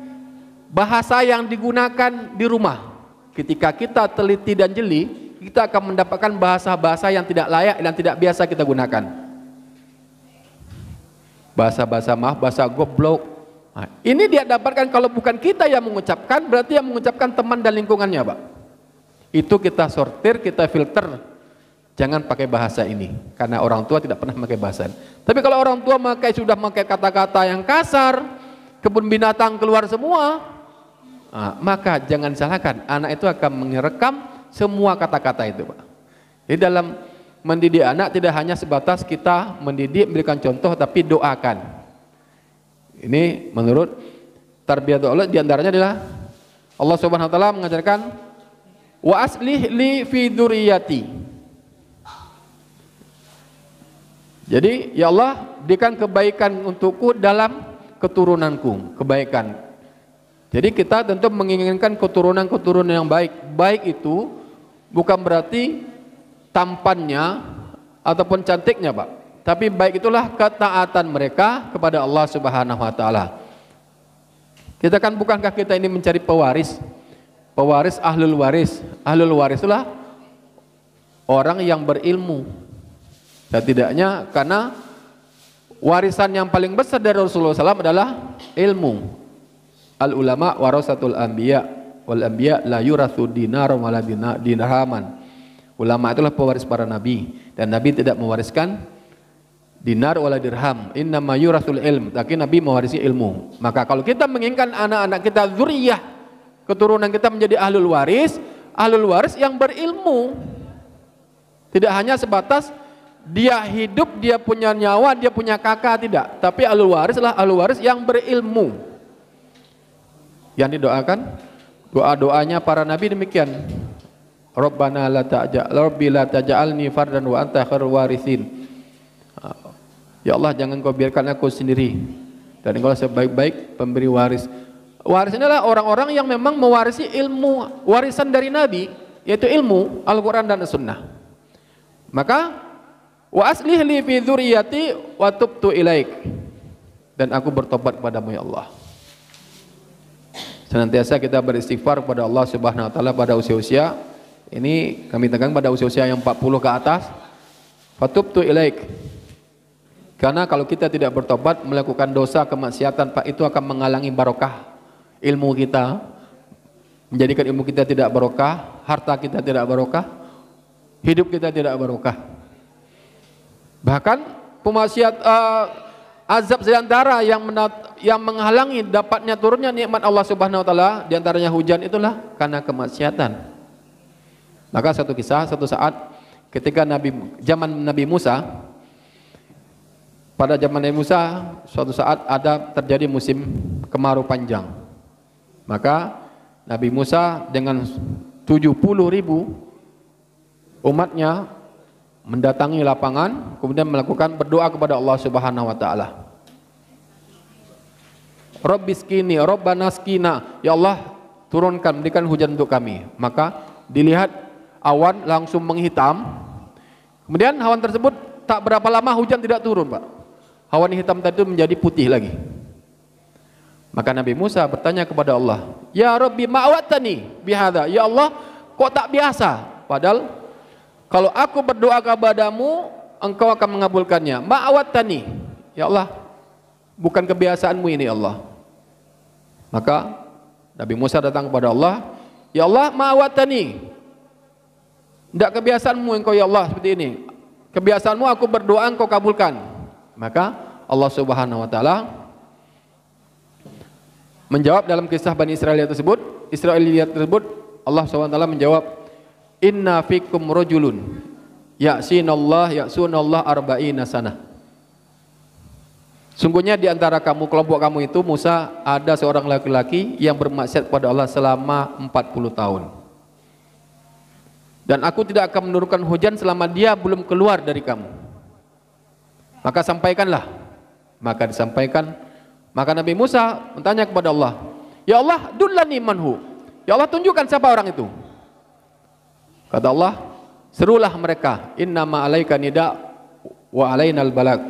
bahasa yang digunakan di rumah. Ketika kita teliti dan jeli, kita akan mendapatkan bahasa-bahasa yang tidak layak dan tidak biasa kita gunakan. Bahasa-bahasa bahasa goblok. Nah, ini dia dapatkan kalau bukan kita yang mengucapkan, berarti yang mengucapkan teman dan lingkungannya, Pak. Itu kita sortir, kita filter. Jangan pakai bahasa ini, karena orang tua tidak pernah pakai bahasa. Tapi kalau orang tua sudah pakai kata-kata yang kasar, kebun binatang keluar semua, maka jangan salahkan, anak itu akan merekam semua kata-kata itu, Pak. Jadi dalam mendidik anak tidak hanya sebatas kita mendidik, memberikan contoh, tapi doakan. Ini menurut Tarbiyatul Aulad diantaranya adalah Allah Subhanahu Wa Taala mengajarkan wa aslih li fi dzurriyyati. Jadi ya Allah, berikan kebaikan untukku dalam keturunanku, kebaikan. Jadi kita tentu menginginkan keturunan-keturunan yang baik. Baik itu bukan berarti tampannya ataupun cantiknya, Pak. Tapi baik itulah ketaatan mereka kepada Allah Subhanahu Wa Taala. Kita kan, bukankah kita ini mencari pewaris? Pewaris ahlul waris. Ahlul waris itulah orang yang berilmu. Setidaknya karena warisan yang paling besar dari Rasulullah SAW adalah ilmu. Al ulama warasatul anbiya wal anbiya la yuratsu dinar wala dirhaman. Ulama itulah pewaris para nabi, dan nabi tidak mewariskan dinar wala dirham. Innama yuratsul ilm. Tapi nabi mewarisi ilmu. Maka kalau kita menginginkan anak-anak kita dzurriyyah, keturunan kita menjadi ahlul waris yang berilmu. Tidak hanya sebatas dia hidup, dia punya nyawa, dia punya kakak, tidak. Tapi ahlul waris adalah ahlul waris yang berilmu. Yang didoakan, doa-doanya para nabi demikian. Rabbana la taj'alni fardan wa anta khairul warithin. Ya Allah, jangan kau biarkan aku sendiri, dan engkau sebaik-baik pemberi waris. Waris adalah orang-orang yang memang mewarisi ilmu, warisan dari nabi, yaitu ilmu Al-Quran dan Sunnah. Maka wa aslih li fi dzurriyyati wa tubtu ilaik, dan aku bertobat kepadamu ya Allah. Senantiasa kita beristighfar kepada Allah Subhanahu Wa Taala pada usia-usia ini, kami tegang pada usia-usia yang 40 ke atas. Fatubtu ilaik, karena kalau kita tidak bertobat, melakukan dosa kemaksiatan, Pak, itu akan menghalangi barokah ilmu kita, menjadikan ilmu kita tidak barokah, harta kita tidak barokah, hidup kita tidak barokah. Bahkan pemaksiat azab seantara yang menghalangi dapatnya turunnya nikmat Allah Subhanahu Wa Taala, diantaranya hujan, itulah karena kemaksiatan. Maka satu kisah, satu saat ketika zaman Nabi Musa, pada zaman Nabi Musa, suatu saat terjadi musim kemarau panjang. Maka Nabi Musa dengan 70.000 umatnya mendatangi lapangan, kemudian melakukan berdoa kepada Allah Subhanahu Wa Taala. Rabbiskini, Rabbana skina. Ya Allah, turunkan, berikan hujan untuk kami. Maka dilihat awan langsung menghitam. Kemudian awan tersebut tak berapa lama hujan tidak turun, Pak. Awan hitam tadi itu menjadi putih lagi. Maka Nabi Musa bertanya kepada Allah, Ya Rabbi ma'awatani bihadza. Ya Allah, kok tak biasa? Padahal kalau aku berdoa kepadamu, engkau akan mengabulkannya. Ma'awatani. Ya Allah, bukan kebiasaanmu ini, ya Allah. Maka Nabi Musa datang kepada Allah, Ya Allah, ma'awatani. Tidak kebiasaanmu engkau, ya Allah, seperti ini. Kebiasaanmu aku berdoa, engkau kabulkan. Maka Allah Subhanahu wa taala menjawab dalam kisah Bani Israiliyat tersebut, Allah Subhanahu wa taala menjawab, Inna fikum rajulun ya'sunallah arba'ina sanah. Sungguhnya di antara kamu, kelompok kamu itu, Musa, ada seorang laki-laki yang bermaksiat kepada Allah selama 40 tahun. Dan aku tidak akan menurunkan hujan selama dia belum keluar dari kamu. Maka sampaikanlah. Maka disampaikan. Maka Nabi Musa bertanya kepada Allah, Ya Allah, dullani manhu. Ya Allah, tunjukkan siapa orang itu. Kata Allah, serulah mereka, innama alaika nida wa alainal balag.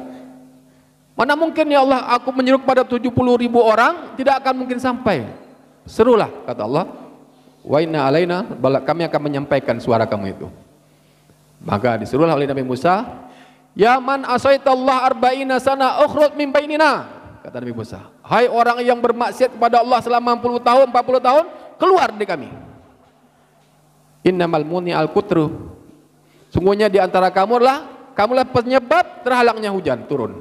Mana mungkin ya Allah aku menyeru kepada 70.000 orang, tidak akan mungkin sampai. Serulah, kata Allah, wa inna alaina balag, kami akan menyampaikan suara kamu itu. Maka disuruhlah oleh Nabi Musa, ya man asaitallah arba'ina sana ukhruj min bainina. Kata Nabi Musa, hai orang yang bermaksiat kepada Allah selama 40 tahun, keluar dari kami. Innamal muni al-kutru. Sungguhnya di antara kamulah penyebab terhalangnya hujan turun.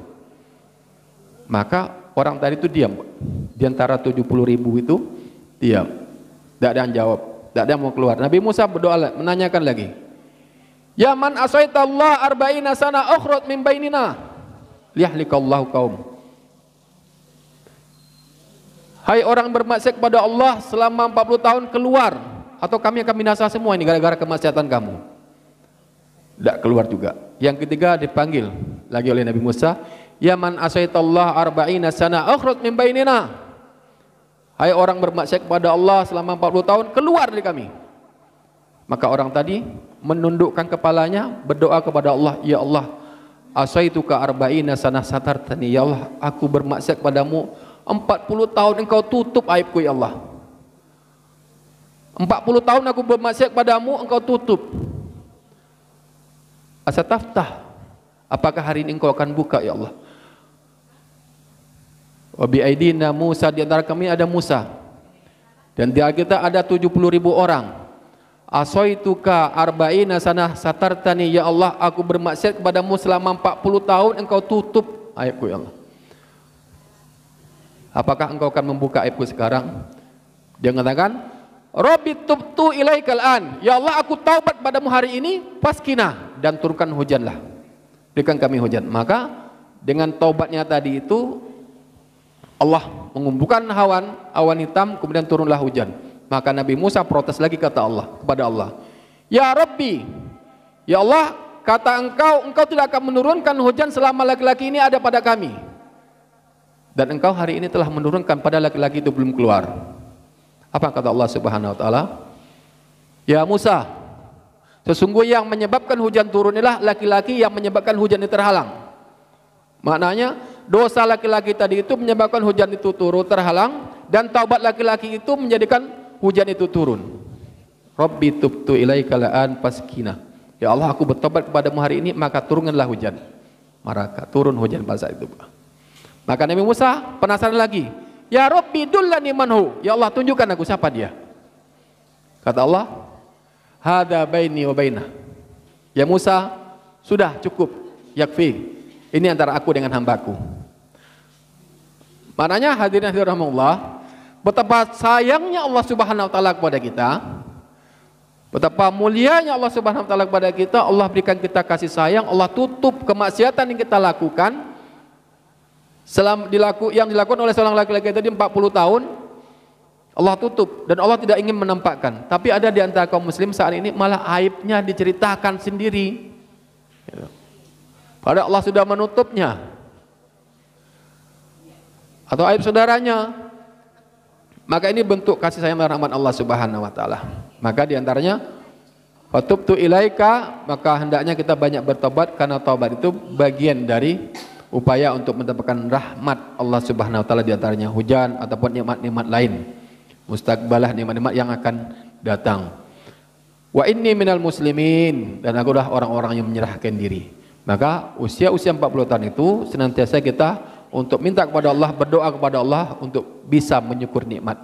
Maka orang tadi itu diam. Di antara 70.000 itu diam. Tidak ada yang jawab, tidak ada yang mau keluar. Nabi Musa berdoa, menanyakan lagi. Ya man asaitallah arba'ina sana ukhruj min bainina liyahlikallahu qaum. Hai orang bermaksiat kepada Allah selama 40 tahun, keluar, atau kami akan binasa semua ini gara-gara kemaksiatan kamu. Tidak keluar juga. Yang ketiga dipanggil lagi oleh Nabi Musa, ya man asaitallah arba'ina sana ukhruj min bainina. Hai orang bermaksiat kepada Allah selama 40 tahun, keluar dari kami. Maka orang tadi menundukkan kepalanya, berdoa kepada Allah, ya Allah, asaituka arba'ina sana satartani. Ya Allah, aku bermaksiat kepadamu 40 tahun, engkau tutup aibku, ya Allah. 40 tahun aku bermaksiat kepadamu, engkau tutup. Asataftah, apakah hari ini engkau akan buka, ya Allah? Wa bi aidina Musa, di antara kami ada Musa, dan di kita ada 70.000 orang. Asaituka arba'ina sana satartani. Ya Allah, aku bermaksiat kepadamu selama 40 tahun, engkau tutup aibku, ya Allah. Apakah engkau akan membuka aibku sekarang? Dia mengatakan, Rabbi tubtu ilaikal an. Ya Allah, aku taubat padamu hari ini, faskina, dan turunkan hujanlah. Berikan kami hujan. Maka dengan taubatnya tadi itu, Allah mengumpulkan awan hitam, kemudian turunlah hujan. Maka Nabi Musa protes lagi kepada Allah. Ya Rabbi, ya Allah, kata engkau tidak akan menurunkan hujan selama laki-laki ini ada pada kami. Dan engkau hari ini telah menurunkan pada laki-laki itu belum keluar. Apa kata Allah Subhanahu wa taala? Ya Musa, sesungguhnya yang menyebabkan hujan turun inilah laki-laki yang menyebabkan hujan itu terhalang. Maknanya dosa laki-laki tadi itu menyebabkan hujan itu turun terhalang, dan taubat laki-laki itu menjadikan hujan itu turun. Rabbi tubtu ilaika la'an faskina. Ya Allah, aku bertobat kepadamu hari ini, maka turunkanlah hujan. Maka turun hujan pada saat itu. Maka Nabi Musa penasaran lagi. Ya Rabbi dullani manhu. Ya Allah, tunjukkan aku siapa dia. Kata Allah, hada baini wa bainah. Ya Musa, sudah cukup, yakfi. Ini antara aku dengan hambaku. Maknanya hadirin rahimahullah, betapa sayangnya Allah Subhanahu wa taala kepada kita. Betapa mulianya Allah Subhanahu wa taala kepada kita. Allah berikan kita kasih sayang, Allah tutup kemaksiatan yang kita lakukan. Yang dilakukan oleh seorang laki-laki tadi 40 tahun, Allah tutup, dan Allah tidak ingin menampakkan. Tapi ada di antara kaum muslim saat ini malah aibnya diceritakan sendiri. Padahal Allah sudah menutupnya. Atau aib saudaranya, Maka ini bentuk kasih sayang dan rahmat Allah Subhanahu wa taala. Maka di antaranya fatubtu ilaika, maka hendaknya kita banyak bertobat, karena taubat itu bagian dari upaya untuk mendapatkan rahmat Allah Subhanahu wa taala, di antaranya hujan ataupun nikmat-nikmat lain. Mustaqbalah nikmat-nikmat yang akan datang. Wa inni minal muslimin, dan aku adalah orang-orang yang menyerahkan diri. Maka usia-usia 40 tahun itu senantiasa kita untuk minta kepada Allah, berdoa kepada Allah untuk bisa menyukur nikmat.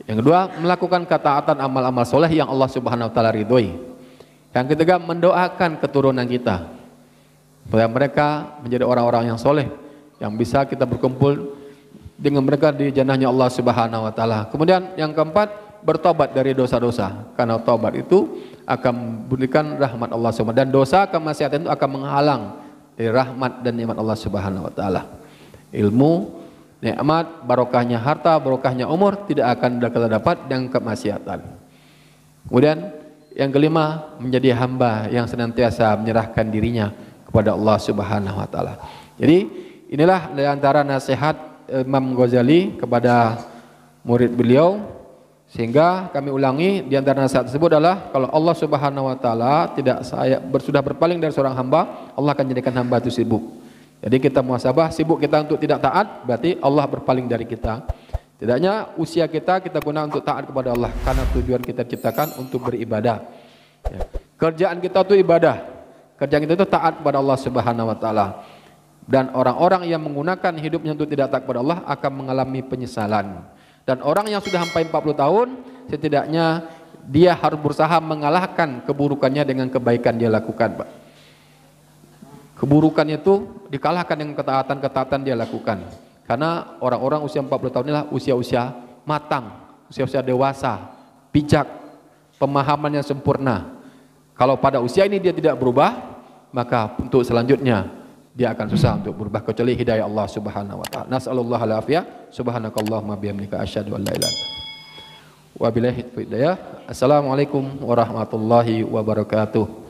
Yang kedua, melakukan ketaatan amal-amal soleh yang Allah Subhanahu wa taala ridhoi. Yang ketiga, mendoakan keturunan kita supaya mereka menjadi orang-orang yang soleh, yang bisa kita berkumpul dengan mereka di jannahnya Allah Subhanahu wa taala. Kemudian yang keempat, bertobat dari dosa-dosa, karena tobat itu akan memberikan rahmat Allah Subhanahu wa taala, dan dosa kemaksiatan itu akan menghalang dari rahmat dan nikmat Allah Subhanahu wa taala. Ilmu, nikmat, barokahnya harta, barokahnya umur tidak akan kita dapat dengan kemaksiatan. Kemudian yang kelima, menjadi hamba yang senantiasa menyerahkan dirinya kepada Allah Subhanahu wa taala. Jadi inilah di antara nasihat Imam Ghazali kepada murid beliau, sehingga kami ulangi, di antara nasihat tersebut adalah kalau Allah Subhanahu wa taala sudah berpaling dari seorang hamba, Allah akan jadikan hamba itu sibuk. Jadi kita muhasabah, sibuk kita untuk tidak taat, berarti Allah berpaling dari kita. Tidaknya usia kita guna untuk taat kepada Allah, karena tujuan kita ciptakan untuk beribadah. Ya. Kerjaan kita itu ibadah, kerjaan kita itu taat kepada Allah Subhanahu wa taala. Dan orang-orang yang menggunakan hidupnya untuk tidak taat kepada Allah akan mengalami penyesalan. Dan orang yang sudah sampai 40 tahun, setidaknya dia harus berusaha mengalahkan keburukannya dengan kebaikan dia lakukan, Pak. Keburukannya itu dikalahkan dengan ketaatan-ketaatan dia lakukan. Karena orang-orang usia 40 tahun inilah usia-usia matang, usia-usia dewasa, bijak, pemahamannya sempurna. Kalau pada usia ini dia tidak berubah, maka untuk selanjutnya dia akan susah untuk berubah, kecuali hidayah Allah Subhanahu wa taala. Nas'alullah al-afiyah, subhanakallahumma bihamdika asyhadu an la ilaha illa anta. Wabillahi taufiq. Assalamualaikum warahmatullahi wabarakatuh.